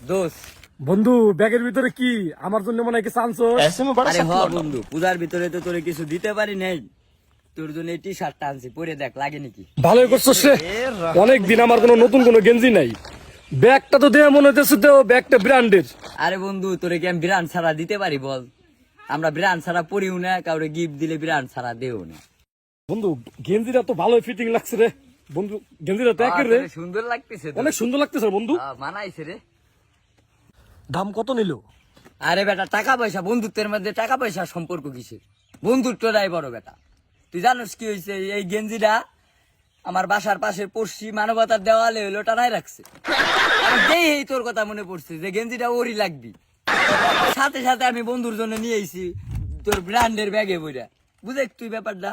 দোষ বন্ধু ব্যাগের ভিতরে কি আমার জন্য মনে হয় কি চান্স? আরে হ বন্ধু, পূজার ভিতরে তো তোরে কিছু দিতে পারি নাই, তোর জন্য এই টি শার্টটা আনছি, পরে দেখ লাগে নাকি। ভালোই করছস রে, অনেকদিন আমার কোনো নতুন কোনো গেঞ্জি নাই। ব্যাগটা তো দেয়া মনে হচ্ছে তো ব্যাগটা ব্র্যান্ডের। আরে বন্ধু, তোরে কি আমি ব্র্যান্ড ছাড়া দিতে পারি বল? আমরা ব্র্যান্ড ছাড়া পরিও না, কাউরে গিফট দিলে ব্র্যান্ড ছাড়া দেও না। বন্ধু গেঞ্জিটা তো ভালোই ফিটিং লাগছে রে বন্ধু, গেঞ্জিটা তো একের রে, তোরে সুন্দর লাগতেছে তো। অনেক সুন্দর লাগতেছে বন্ধু। মানাইছে রে। দাম কত নিল? আরে বেটা, টাকা পয়সা, বন্ধুত্বের মধ্যে টাকা পয়সা সম্পর্ক কিসের? বন্ধুত্বটাই বড় বেটা। তুই জানোস কি হয়েছে? এই গেঞ্জিটা আমার বাসার পাশে পড়ছি মানবতার দেওয়ালে হইলো টানাই রাখছে। আমি যেই তোর কথা মনে পড়ছে যে গেঞ্জিটা ওরই লাগবি, সাথে সাথে আমি বন্ধুর জন্য নিয়ে আইছি তোর ব্র্যান্ডের ব্যাগে বইরা। বুঝে তুই ব্যাপারটা?